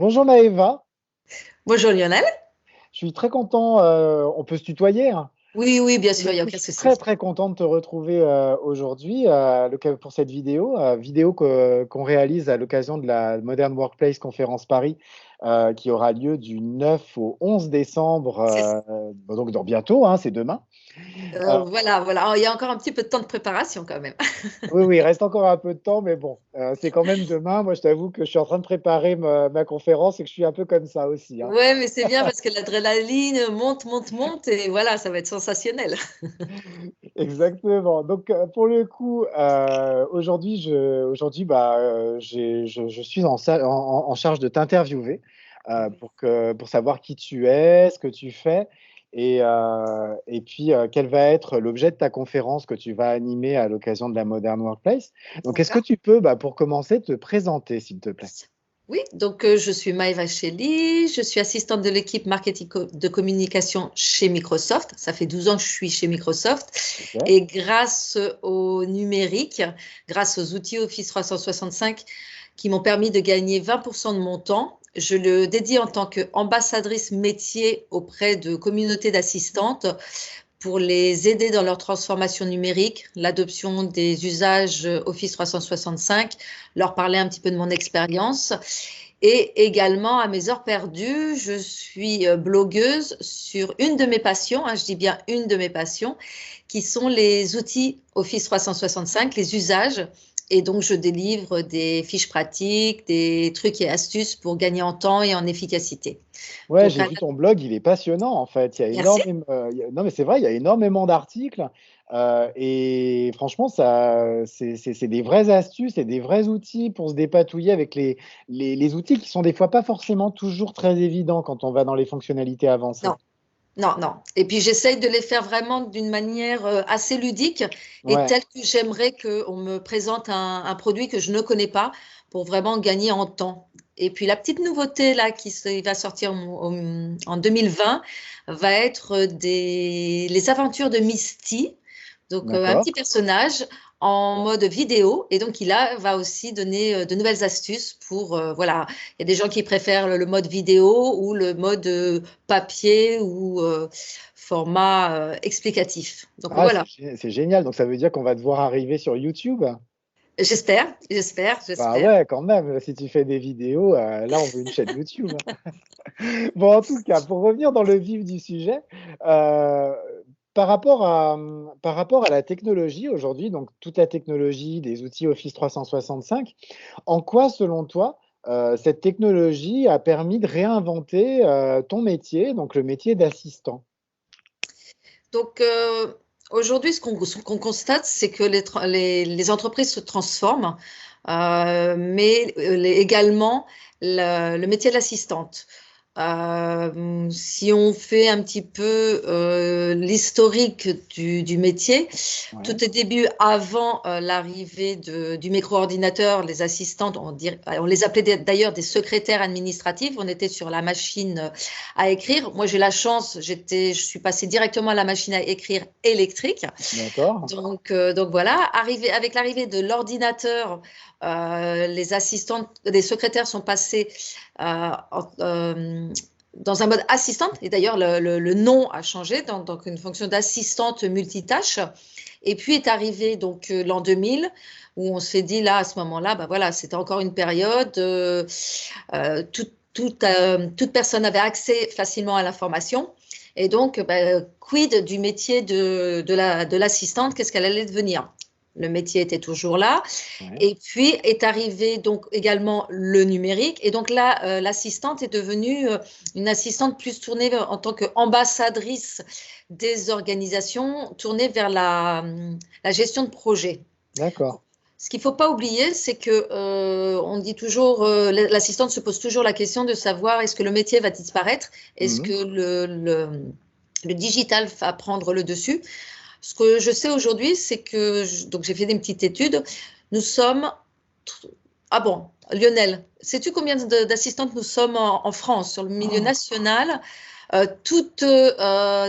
Bonjour Maëva, Bonjour Lionel. je suis très content, on peut se tutoyer, hein. Oui, oui, bien Pour sûr, le il n'y a coup, je aucun suis très souci. très content de te retrouver aujourd'hui pour cette vidéo qu'on réalise à l'occasion de la Modern Workplace Conférence Paris qui aura lieu du 9 au 11 décembre, donc dans bientôt, hein, c'est demain. Euh, Voilà, voilà. Alors, il y a encore un petit peu de temps de préparation quand même. oui, oui, il reste encore un peu de temps, mais bon, c'est quand même demain. Moi, je t'avoue que je suis en train de préparer ma conférence et que je suis un peu comme ça aussi, hein. Ouais, mais c'est bien parce que l'adrénaline monte, monte, monte et voilà, ça va être sensationnel. Exactement. Donc, pour le coup, je suis en charge de t'interviewer pour savoir qui tu es, ce que tu fais, et puis quel va être l'objet de ta conférence que tu vas animer à l'occasion de la Modern Workplace. Donc, est-ce que D'accord. tu peux, pour commencer, te présenter, s'il te plaît? Oui, donc je suis Maëva Chelly, je suis assistante de l'équipe marketing de communication chez Microsoft. Ça fait 12 ans que je suis chez Microsoft Ok. et grâce au numérique, grâce aux outils Office 365 qui m'ont permis de gagner 20% de mon temps, je le dédie en tant qu'ambassadrice métier auprès de communautés d'assistantes pour les aider dans leur transformation numérique, l'adoption des usages Office 365, leur parler un petit peu de mon expérience. Et également, à mes heures perdues, je suis blogueuse sur une de mes passions, hein, je dis bien une de mes passions, qui sont les outils Office 365, les usages. Et donc, je délivre des fiches pratiques, des trucs et astuces pour gagner en temps et en efficacité. Ouais, Donc, j'ai vu ton blog, il est passionnant en fait. Il y a merci. énormément, non mais c'est vrai, il y a énormément d'articles et franchement, c'est des vraies astuces et des vrais outils pour se dépatouiller avec les outils qui sont des fois pas forcément toujours très évidents quand on va dans les fonctionnalités avancées. Non, non, non. Et puis j'essaye de les faire vraiment d'une manière assez ludique et Ouais, telle que j'aimerais qu'on me présente un produit que je ne connais pas pour vraiment gagner en temps. Et puis la petite nouveauté là va sortir en 2020 va être les aventures de Misty, donc un d'accord. petit personnage en mode vidéo. Et donc va aussi donner de nouvelles astuces pour, voilà, il y a des gens qui préfèrent le mode vidéo ou le mode papier ou format explicatif. Donc Ah, voilà, c'est génial. Donc ça veut dire qu'on va devoir arriver sur YouTube. j'espère, j'espère, Bah j'espère. ouais, quand même. Si tu fais des vidéos, là on veut une chaîne YouTube. Bon, en tout cas, pour revenir dans le vif du sujet, euh, par rapport à la technologie aujourd'hui, donc toute la technologie des outils Office 365, en quoi, selon toi, cette technologie a permis de réinventer ton métier, donc le métier d'assistant? Donc aujourd'hui, ce qu'on constate, c'est que les entreprises se transforment, mais également le métier de l'assistante. Si on fait un petit peu l'historique du métier, Ouais, tout au début, avant l'arrivée du micro-ordinateur, les assistantes, on les appelait d'ailleurs des secrétaires administratives. On était sur la machine à écrire. Moi, j'ai la chance, je suis passée directement à la machine à écrire électrique. d'accord. Donc voilà, avec l'arrivée de l'ordinateur, les assistantes, les secrétaires sont passés dans un mode assistante. Et d'ailleurs, le nom a changé, donc une fonction d'assistante multitâche. Et puis est arrivé donc l'an 2000 où on s'est dit là, à ce moment-là, bah voilà, c'était encore une période, toute personne avait accès facilement à l'information. Et donc, quid du métier de l'assistante, qu'est-ce qu'elle allait devenir? Le métier était toujours là. Ouais. Et puis est arrivé donc également le numérique. Et donc là, l'assistante est devenue une assistante plus tournée en tant qu'ambassadrice des organisations, tournée vers la gestion de projet. D'accord. Ce qu'il ne faut pas oublier, c'est que on dit toujours, l'assistante se pose toujours la question de savoir est-ce que le métier va disparaître, est-ce Mhm. que le digital va prendre le dessus. Ce que je sais aujourd'hui, c'est que, donc j'ai fait des petites études, nous sommes, ah bon, Lionel, sais-tu combien d'assistantes nous sommes en France sur le milieu Oh, national, toutes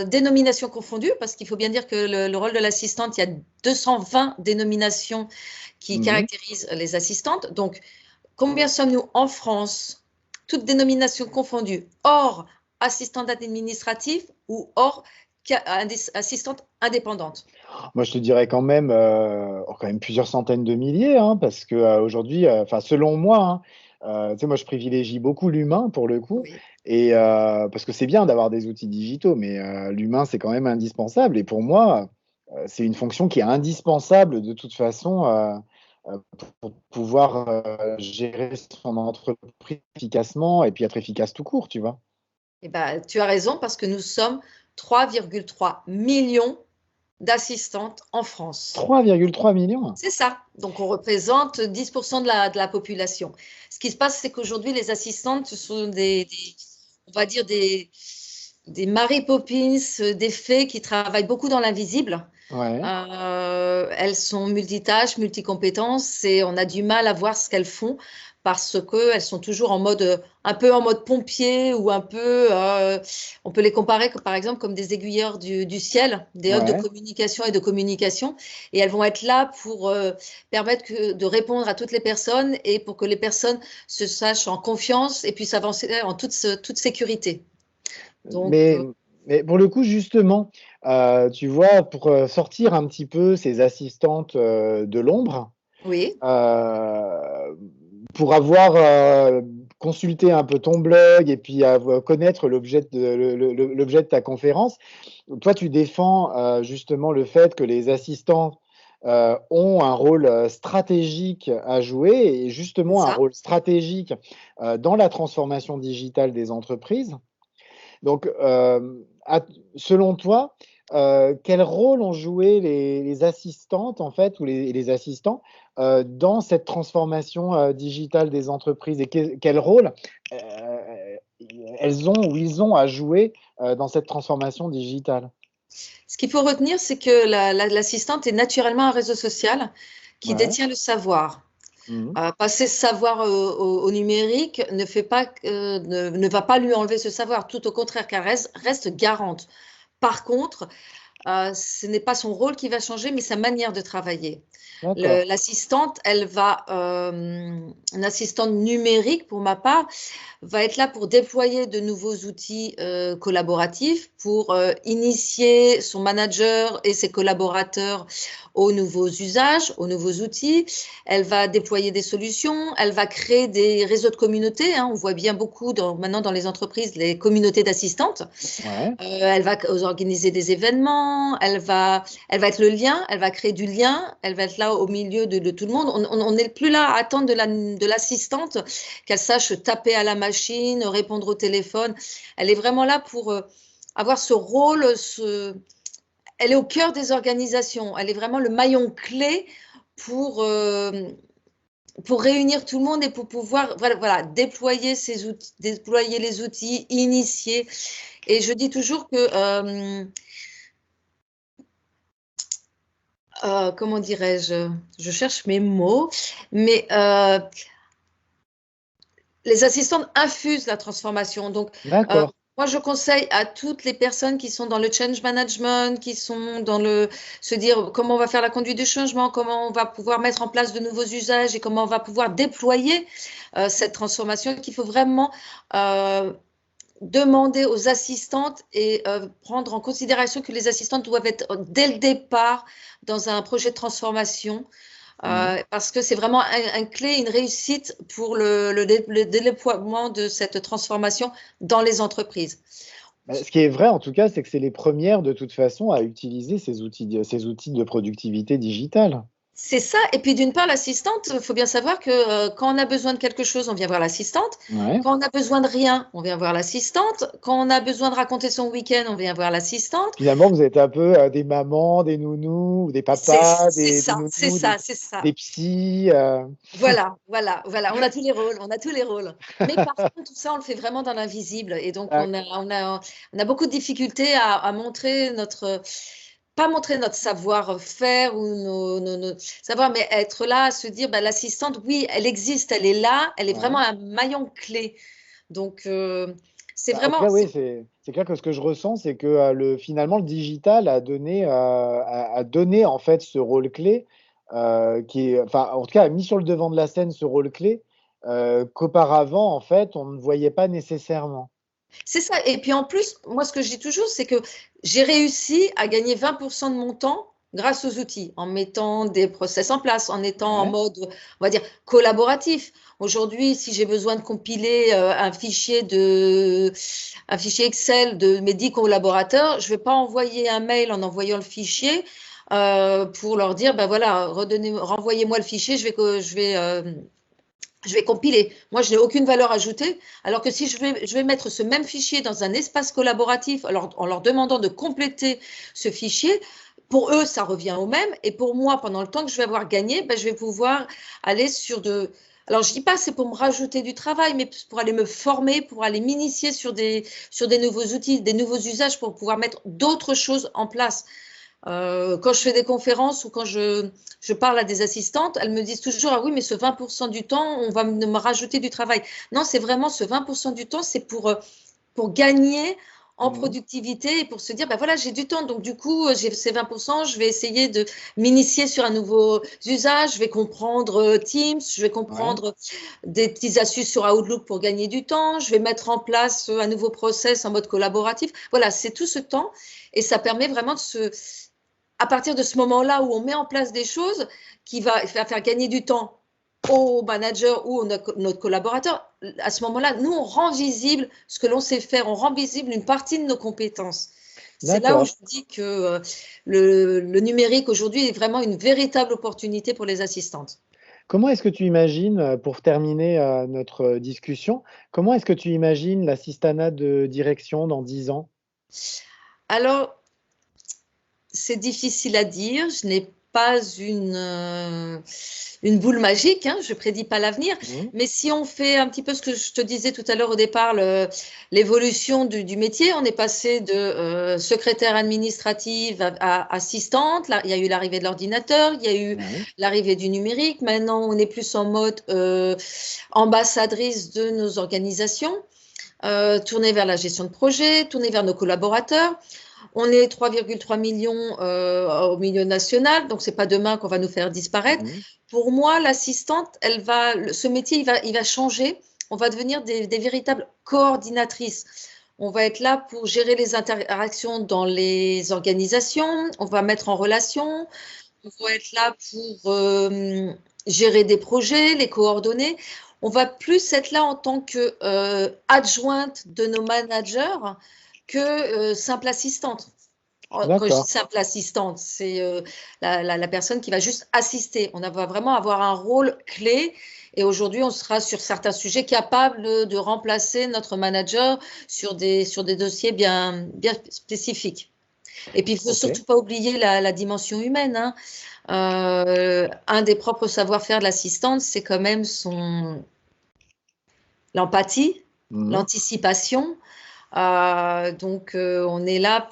dénominations confondues, parce qu'il faut bien dire que le rôle de l'assistante, il y a 220 dénominations qui mhm. caractérisent les assistantes. Donc, combien sommes-nous en France toutes dénominations confondues, hors assistante administrative ou hors assistante indépendante? Moi, je te dirais quand même plusieurs centaines de milliers, hein, parce que aujourd'hui, enfin, selon moi, hein, tu sais, moi, je privilégie beaucoup l'humain pour le coup, Oui. et parce que c'est bien d'avoir des outils digitaux, mais l'humain, c'est quand même indispensable. Et pour moi, c'est une fonction qui est indispensable de toute façon pour pouvoir gérer son entreprise efficacement et puis être efficace tout court, tu vois. Eh ben, tu as raison parce que nous sommes 3,3 millions d'assistantes en France. 3,3 millions. C'est ça. Donc, on représente 10% de la population. Ce qui se passe, c'est qu'aujourd'hui, les assistantes, ce sont on va dire des Mary Poppins, des fées qui travaillent beaucoup dans l'invisible. Ouais. Elles sont multitâches, multicompétences et on a du mal à voir ce qu'elles font parce qu'elles sont toujours un peu en mode pompier ou un peu, on peut les comparer par exemple comme des aiguilleurs du ciel, des hubs de Ouais. communication et de communication. Et elles vont être là pour permettre de répondre à toutes les personnes et pour que les personnes se sachent en confiance et puissent avancer en toute sécurité. Donc, Mais, mais pour le coup, justement, tu vois, pour sortir un petit peu ces assistantes de l'ombre, oui, euh, pour avoir consulté un peu ton blog et puis connaître l'objet de ta conférence, toi, tu défends justement le fait que les assistants ont un rôle stratégique à jouer et c'est justement un ça. rôle stratégique dans la transformation digitale des entreprises. Donc, selon toi, quel rôle ont joué les assistantes en fait ou les assistants dans cette transformation digitale des entreprises et quel rôle euh, elles ont ou ils ont à jouer dans cette transformation digitale? Ce qu'il faut retenir, c'est que l'assistante est naturellement un réseau social qui Ouais. détient le savoir. Mhm. Passer ce savoir au numérique ne va pas lui enlever ce savoir, tout au contraire, car reste garante. Par contre, ce n'est pas son rôle qui va changer, mais sa manière de travailler. D'accord. L'assistante, une assistante numérique pour ma part, va être là pour déployer de nouveaux outils collaboratifs, pour initier son manager et ses collaborateurs aux nouveaux usages, aux nouveaux outils. Elle va déployer des solutions, elle va créer des réseaux de communautés. Hein. On voit bien beaucoup maintenant dans les entreprises les communautés d'assistantes. Ouais. Elle va organiser des événements, elle va être le lien, elle va créer du lien, elle va être là au milieu de tout le monde. On n'est plus là à attendre de l'assistante qu'elle sache taper à la machine, répondre au téléphone. Elle est vraiment là pour avoir ce rôle. Elle est au cœur des organisations. Elle est vraiment le maillon clé pour, euh, pour réunir tout le monde et pour pouvoir voilà, déployer ces outils, déployer les outils, initier. Et je dis toujours que comment dirais-je, je cherche mes mots, mais les assistantes infusent la transformation. Donc, euh, D'accord. moi, je conseille à toutes les personnes qui sont dans le change management, qui sont dans se dire comment on va faire la conduite du changement, comment on va pouvoir mettre en place de nouveaux usages et comment on va pouvoir déployer cette transformation, qu'il faut vraiment demander aux assistantes et prendre en considération que les assistantes doivent être dès le départ dans un projet de transformation Mhm. parce que c'est vraiment un clé, une réussite pour le déploiement de cette transformation dans les entreprises. Ce qui est vrai, en tout cas, c'est que c'est les premières, de toute façon, à utiliser ces outils de productivité digitale. C'est ça. Et puis d'une part, l'assistante, il faut bien savoir que quand on a besoin de quelque chose, on vient voir l'assistante. Ouais. Quand on a besoin de rien, on vient voir l'assistante. Quand on a besoin de raconter son week-end, on vient voir l'assistante. Finalement, vous êtes un peu des mamans, des nounous, des papas, C'est des ça, c'est nounous, ça, c'est ça. des psys. Voilà, voilà, voilà. On a tous les rôles, on a tous les rôles. Mais par contre, tout ça, on le fait vraiment dans l'invisible. Et donc, Ah, on a beaucoup de difficultés à montrer pas montrer notre savoir-faire ou nos savoirs, mais être là, à se dire, bah, l'assistante, oui, elle existe, elle est là, elle est vraiment ouais. un maillon clé. Donc, c'est En tout vraiment, cas, oui, c'est clair que ce que je ressens, c'est que finalement, le digital a donné en fait ce rôle clé, enfin, en tout cas, a mis sur le devant de la scène ce rôle clé qu'auparavant, en fait, on ne voyait pas nécessairement. C'est ça. Et puis en plus, moi, ce que je dis toujours, c'est que j'ai réussi à gagner 20% de mon temps grâce aux outils, en mettant des process en place, en étant en Ouais, mode, on va dire, collaboratif. Aujourd'hui, si j'ai besoin de compiler un fichier Excel de mes 10 collaborateurs, je ne vais pas envoyer un mail en envoyant le fichier pour leur dire, ben voilà, renvoyez-moi le fichier, je vais compiler. Moi, je n'ai aucune valeur ajoutée. Alors que si je vais mettre ce même fichier dans un espace collaboratif en leur demandant de compléter ce fichier, pour eux, ça revient au même. Et pour moi, pendant le temps que je vais avoir gagné, ben, je vais pouvoir aller sur de... Alors, je ne dis pas c'est pour me rajouter du travail, mais pour aller me former, pour aller m'initier sur des nouveaux outils, des nouveaux usages, pour pouvoir mettre d'autres choses en place. Quand je fais des conférences ou quand je parle à des assistantes, elles me disent toujours, ah oui, mais ce 20% du temps, on va me rajouter du travail. Non, c'est vraiment ce 20% du temps, c'est pour gagner en mhm, productivité et pour se dire, ben voilà, j'ai du temps. Donc, du coup, j'ai ces 20%, je vais essayer de m'initier sur un nouveau usage, je vais comprendre Teams, je vais ouais, comprendre des petites astuces sur Outlook pour gagner du temps, je vais mettre en place un nouveau process en mode collaboratif. Voilà, c'est tout ce temps et ça permet vraiment à partir de ce moment-là où on met en place des choses qui va faire gagner du temps au manager ou notre collaborateur, à ce moment-là, nous, on rend visible ce que l'on sait faire, on rend visible une partie de nos compétences. C'est là où je d'accord. dis que le numérique aujourd'hui est vraiment une véritable opportunité pour les assistantes. Comment est-ce que tu imagines, pour terminer notre discussion, comment est-ce que tu imagines l'assistanat de direction dans 10 ans? Alors, c'est difficile à dire. Je n'ai pas une boule magique, hein, je ne prédis pas l'avenir. Mhm, Mais si on fait un petit peu ce que je te disais tout à l'heure au départ, l'évolution du métier, on est passé de secrétaire administrative à assistante. Là, il y a eu l'arrivée de l'ordinateur, il y a eu ouais, l'arrivée du numérique. Maintenant, on est plus en mode ambassadrice de nos organisations, tournée vers la gestion de projet, tournée vers nos collaborateurs. On est 3,3 millions au milieu national, donc c'est pas demain qu'on va nous faire disparaître. mhm, Pour moi, l'assistante, ce métier, il va changer. On va devenir des véritables coordinatrices. On va être là pour gérer les interactions dans les organisations. On va mettre en relation. On va être là pour gérer des projets, les coordonner. On va plus être là en tant que adjointe de nos managers que simple assistante. Quand je dis d'accord. simple assistante, c'est la personne qui va juste assister. On va vraiment avoir un rôle clé. Et aujourd'hui, on sera sur certains sujets capable de remplacer notre manager sur des dossiers bien spécifiques. Et puis, il ne faut Ok. surtout pas oublier la dimension humaine, hein. Un des propres savoir-faire de l'assistante, c'est quand même l'empathie, Mhm. l'anticipation. Donc, on est là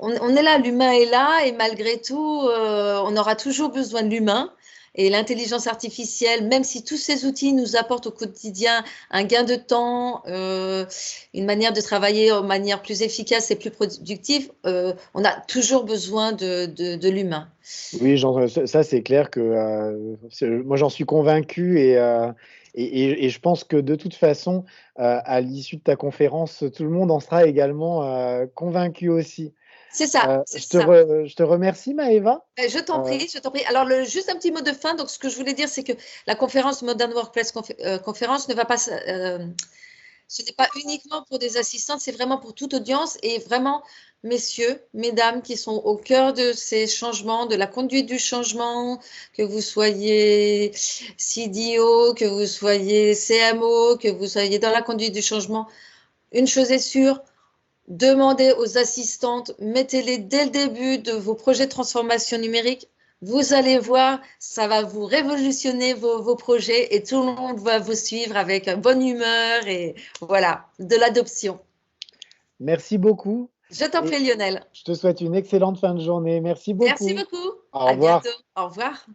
on est là, l'humain est là, et malgré tout, on aura toujours besoin de l'humain. Et l'intelligence artificielle, même si tous ces outils nous apportent au quotidien un gain de temps, une manière de travailler de manière plus efficace et plus productive, on a toujours besoin de l'humain. Oui, ça c'est clair que moi j'en suis convaincu et je pense que de toute façon, à l'issue de ta conférence, tout le monde en sera également convaincu aussi. C'est ça, c'est ça. Je te remercie, Maëva. Je t'en Euh, prie, je t'en prie. Alors, juste un petit mot de fin. Donc, ce que je voulais dire, c'est que la conférence Modern Workplace Conférence ne va pas, ce n'est pas uniquement pour des assistantes, c'est vraiment pour toute audience et vraiment, messieurs, mesdames qui sont au cœur de ces changements, de la conduite du changement, que vous soyez CDO, que vous soyez CMO, que vous soyez dans la conduite du changement, une chose est sûre, demandez aux assistantes, mettez-les dès le début de vos projets de transformation numérique. Vous allez voir, ça va vous révolutionner vos projets et tout le monde va vous suivre avec bonne humeur et voilà, de l'adoption. Merci beaucoup Je t'en et prie, Lionel. je te souhaite une excellente fin de journée. Merci Merci beaucoup. beaucoup. Au À bientôt. revoir. Au revoir.